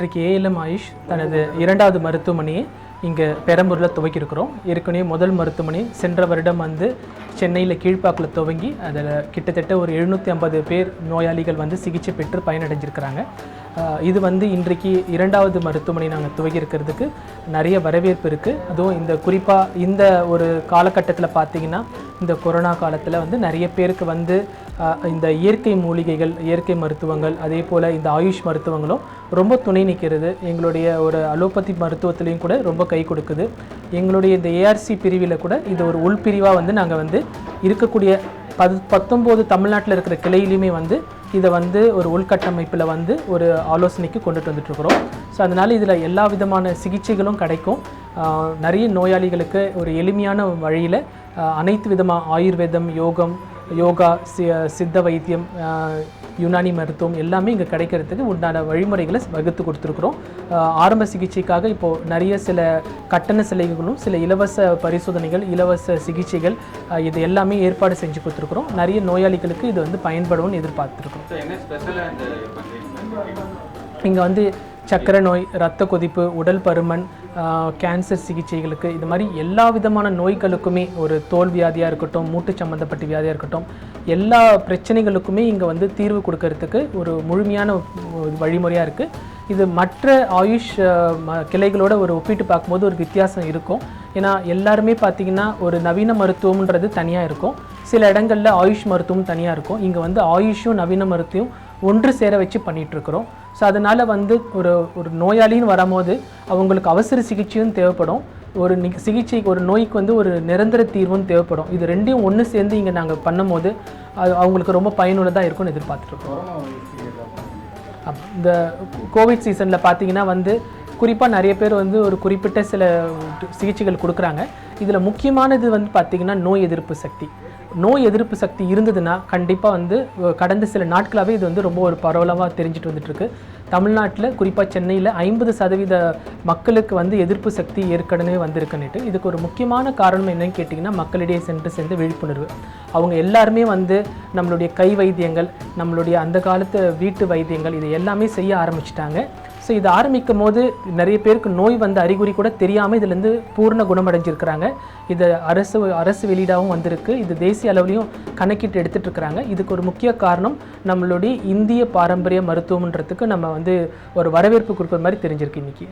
இன்றைக்கு ALM ஆயுஷ் தனது இரண்டாவது மருத்துவமனையை இங்கே பெரம்பூரில் துவக்கியிருக்கிறோம். ஏற்கனவே முதல் மருத்துவமனை சென்ற வருடம் வந்து சென்னையில் கீழ்ப்பாக்கில் துவங்கி அதில் கிட்டத்தட்ட ஒரு 750 பேர் நோயாளிகள் வந்து சிகிச்சை பெற்று பயனடைஞ்சிருக்கிறாங்க. இது வந்து இன்றைக்கு இரண்டாவது மருத்துவமனை நாங்கள் துவங்கியிருக்கிறதுக்கு நிறைய வரவேற்பு இருக்குது. அதுவும் இந்த குறிப்பாக இந்த ஒரு காலகட்டத்தில் பார்த்திங்கன்னா இந்த கொரோனா காலத்தில் வந்து நிறைய பேருக்கு வந்து இந்த இயற்கை மூலிகைகள், இயற்கை மருத்துவங்கள், அதே போல் இந்த ஆயுஷ் மருத்துவங்களும் ரொம்ப துணை நிற்கிறது. எங்களுடைய ஒரு அலோபதி மருத்துவத்திலையும் கூட ரொம்ப கை கொடுக்குது. எங்களுடைய இந்த ARC பிரிவில் கூட இது ஒரு உள்பிரிவாக வந்து நாங்கள் வந்து இருக்கக்கூடிய 19 தமிழ்நாட்டில் இருக்கிற கிளையிலையுமே வந்து இதை வந்து ஒரு உள்கட்டமைப்பில் வந்து ஒரு ஆலோசனைக்கு கொண்டுட்டு வந்துட்டுருக்குறோம். ஸோ அதனால் இதில் எல்லா விதமான சிகிச்சைகளும் கிடைக்கும். நிறைய நோயாளிகளுக்கு ஒரு எளிமையான வழியில் அனைத்து விதமான ஆயுர்வேதம், யோகா, சித்த வைத்தியம், யுனானி மருத்துவம் எல்லாமே இங்கே கிடைக்கிறதுக்கு உண்டான வழிமுறைகளை வகுத்து கொடுத்துருக்குறோம். ஆரம்ப சிகிச்சைக்காக இப்போது நிறைய சில கட்டண சலுகைகளும், சில இலவச பரிசோதனைகள், இலவச சிகிச்சைகள் இது எல்லாமே ஏற்பாடு செஞ்சு கொடுத்துருக்குறோம். நிறைய நோயாளிகளுக்கு இது வந்து பயன்படும்னு எதிர்பார்த்துருக்கோம். இங்கே வந்து சர்க்கரை நோய், இரத்த கொதிப்பு, உடல் பருமன், கேன்சர் சிகிச்சைகளுக்கு இது மாதிரி எல்லா விதமான நோய்களுக்குமே, ஒரு தோல் வியாதியாக இருக்கட்டும், மூட்டு சம்மந்தப்பட்ட வியாதியாக இருக்கட்டும், எல்லா பிரச்சனைகளுக்குமே இங்கே வந்து தீர்வு கொடுக்கறதுக்கு ஒரு முழுமையான வழிமுறையாக இருக்குது. இது மற்ற ஆயுஷ் கிளைகளோட ஒரு ஒப்பிட்டு பார்க்கும்போது ஒரு வித்தியாசம் இருக்கும். ஏன்னா எல்லாருமே பார்த்திங்கன்னா ஒரு நவீன மருத்துவம்ன்றது தனியாக இருக்கும், சில இடங்களில் ஆயுஷ் மருத்துவம் தனியாக இருக்கும். இங்கே வந்து ஆயுஷும் நவீன மருத்துவம் ஒன்று சேர வச்சு பண்ணிகிட்ருக்குறோம். ஸோ அதனால் வந்து ஒரு நோயாளின்னு வரும்போது அவங்களுக்கு அவசர சிகிச்சையும் தேவைப்படும், ஒரு சிகிச்சைக்கு ஒரு நோய்க்கு வந்து ஒரு நிரந்தர தீர்வும் தேவைப்படும். இது ரெண்டையும் ஒன்று சேர்ந்து இங்கே நாங்கள் பண்ணும்போது அது அவங்களுக்கு ரொம்ப பயனுள்ளதாக இருக்கும்னு எதிர்பார்த்துருக்கோம். இந்த கோவிட் சீசனில் பார்த்திங்கன்னா வந்து குறிப்பாக நிறைய பேர் வந்து ஒரு குறிப்பிட்ட சில சிகிச்சைகள் கொடுக்குறாங்க. இதில் முக்கியமானது வந்து பார்த்திங்கன்னா நோய் எதிர்ப்பு சக்தி இருந்ததுன்னா கண்டிப்பாக வந்து கடந்த சில நாட்களாகவே இது வந்து ரொம்ப ஒரு பரவலாக தெரிஞ்சுட்டு வந்துட்டுருக்கு. தமிழ்நாட்டில் குறிப்பாக சென்னையில் 50% மக்களுக்கு வந்து எதிர்ப்பு சக்தி ஏற்கனவே வந்திருக்குன்னுட்டு. இதுக்கு ஒரு முக்கியமான காரணம் என்னன்னு கேட்டிங்கன்னா மக்களிடையே சேர்ந்த விழிப்புணர்வு. அவங்க எல்லாருமே வந்து நம்மளுடைய கை வைத்தியங்கள், நம்மளுடைய அந்த காலத்து வீட்டு வைத்தியங்கள் இது எல்லாமே செய்ய ஆரம்பிச்சிட்டாங்க. ஸோ இது ஆரம்பிக்கும் போது நிறைய பேருக்கு நோய் வந்த அறிகுறி கூட தெரியாமல் இதுலேருந்து பூர்ண குணமடைஞ்சிருக்கிறாங்க. இது அரசு வெளியீடாகவும் வந்திருக்கு. இது தேசிய அளவுலையும் கணக்கிட்டு எடுத்துகிட்டு இருக்கிறாங்க. இதுக்கு ஒரு முக்கிய காரணம் நம்மளுடைய இந்திய பாரம்பரிய மருத்துவம்ன்றதுக்கு நம்ம வந்து ஒரு வரவேற்பு கொடுக்குற மாதிரி தெரிஞ்சிருக்கு இன்றைக்கி.